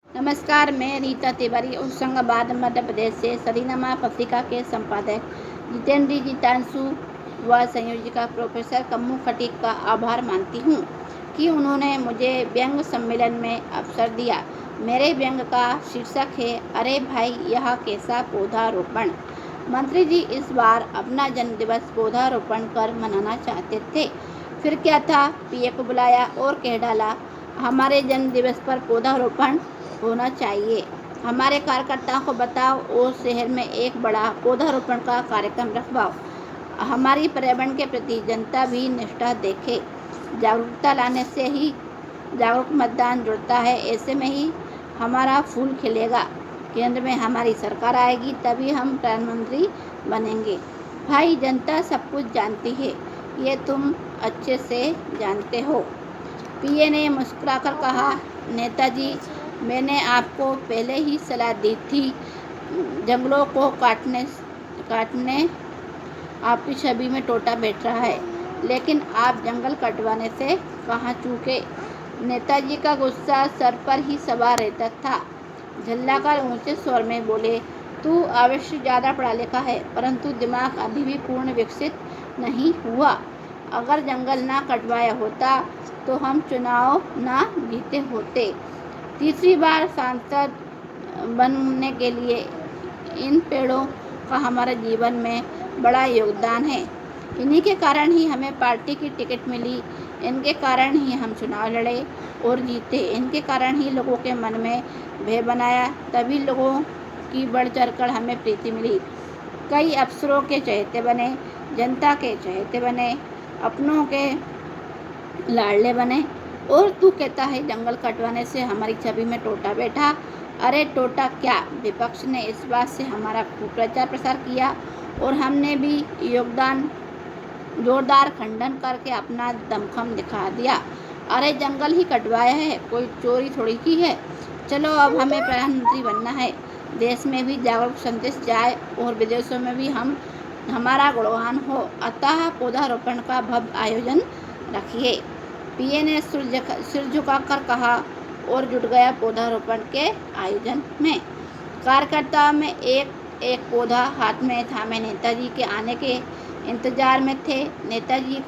नमस्कार, मैं रीता तिवारी होशंगाबाद मध्य प्रदेश से सदीनामा पत्रिका के संपादक जितेंद्र जीतांशु व संयोजिका प्रोफेसर कम्मू खटीक का आभार मानती हूँ कि उन्होंने मुझे व्यंग सम्मेलन में अवसर दिया। मेरे व्यंग का शीर्षक है, अरे भाई यह कैसा पौधारोपण। मंत्री जी इस बार अपना जन्मदिवस पौधारोपण कर मनाना चाहते थे। फिर क्या था, पीए को बुलाया और कह डाला, हमारे जन्मदिवस पर पौधारोपण होना चाहिए। हमारे कार्यकर्ताओं को बताओ और शहर में एक बड़ा पौधारोपण का कार्यक्रम रखवाओ। हमारी पर्यावरण के प्रति जनता भी निष्ठा देखे। जागरूकता लाने से ही जागरूक मतदान जुड़ता है। ऐसे में ही हमारा फूल खिलेगा। केंद्र में हमारी सरकार आएगी, तभी हम प्रधानमंत्री बनेंगे। भाई, जनता सब कुछ जानती है, ये तुम अच्छे से जानते हो। पीए ने मुस्कुराकर कहा, नेताजी, मैंने आपको पहले ही सलाह दी थी। जंगलों को काटने आपकी छवि में टोटा बैठ रहा है, लेकिन आप जंगल कटवाने से कहाँ चूके। नेताजी का गुस्सा सर पर ही सवार रहता था। झल्लाकर ऊंचे स्वर में बोले, तू अवश्य ज़्यादा पढ़ा लिखा है, परंतु दिमाग अभी भी पूर्ण विकसित नहीं हुआ। अगर जंगल ना कटवाया होता तो हम चुनाव ना जीते होते। तीसरी बार सांसद बनने के लिए इन पेड़ों का हमारे जीवन में बड़ा योगदान है। इन्हीं के कारण ही हमें पार्टी की टिकट मिली। इनके कारण ही हम चुनाव लड़े और जीते। इनके कारण ही लोगों के मन में भय बनाया, तभी लोगों की बढ़ चढ़कर हमें प्रीति मिली। कई अफसरों के चहेते बने, जनता के चहेते बने, अपनों के लाडले बने। और तू कहता है जंगल कटवाने से हमारी छवि में टोटा बैठा। अरे टोटा क्या, विपक्ष ने इस बात से हमारा खूब प्रचार प्रसार किया और हमने भी जोरदार खंडन करके अपना दमखम दिखा दिया। अरे जंगल ही कटवाया है, कोई चोरी थोड़ी की है। चलो अब हमें प्रधानमंत्री बनना है। देश में भी जागरूक संदेश जाए और विदेशों में भी हमारा गुणगान हो। अतः पौधारोपण का भव्य आयोजन रखिए। पीए ने सिर झुकाकर कहा और जुट गया पौधारोपण के आयोजन में। कार्यकर्ता में एक एक पौधा हाथ में थामे नेताजी के आने के इंतजार में थे। नेताजी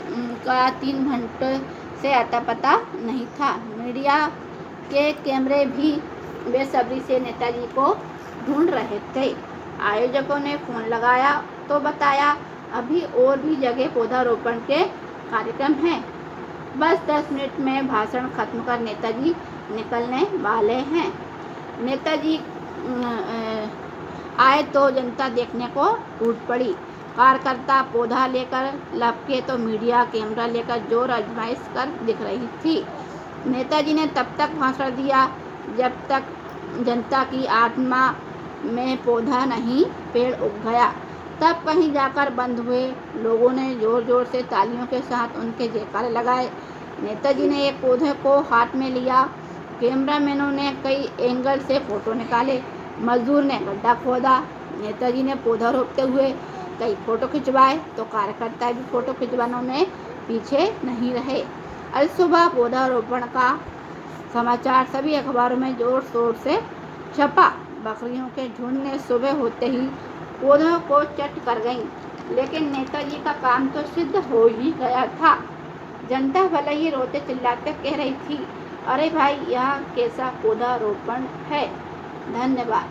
का 3 घंटे से अता पता नहीं था। मीडिया के कैमरे भी बेसब्री से नेताजी को ढूंढ रहे थे। आयोजकों ने फोन लगाया तो बताया, अभी और भी जगह पौधारोपण के कार्यक्रम हैं। बस 10 मिनट में भाषण खत्म कर नेताजी निकलने वाले हैं। नेताजी आए तो जनता देखने को टूट पड़ी। कार्यकर्ता पौधा लेकर लपके तो मीडिया कैमरा लेकर जोर आजमाइश कर दिख रही थी। नेताजी ने तब तक भाषण दिया जब तक जनता की आत्मा में पौधा नहीं पेड़ उग गया। तब कहीं जाकर बंद हुए। लोगों ने जोर जोर से तालियों के साथ उनके जयकारे लगाए। नेताजी ने एक पौधे को हाथ में लिया। कैमरामैनों ने कई एंगल से फोटो निकाले। मजदूर ने गड्ढा खोदा। नेताजी ने पौधा रोपते हुए कई फोटो खिंचवाए तो कार्यकर्ता भी फोटो खिंचवाने में पीछे नहीं रहे। आज सुबह पौधारोपण का समाचार सभी अखबारों में जोर शोर से छपा। बकरियों के झुंड ने सुबह होते ही पौधों को चट कर गईं, लेकिन नेताजी का काम तो सिद्ध हो ही गया था। जनता भले ही रोते चिल्लाते कह रही थी, अरे भाई यह कैसा पौधारोपण है। धन्यवाद।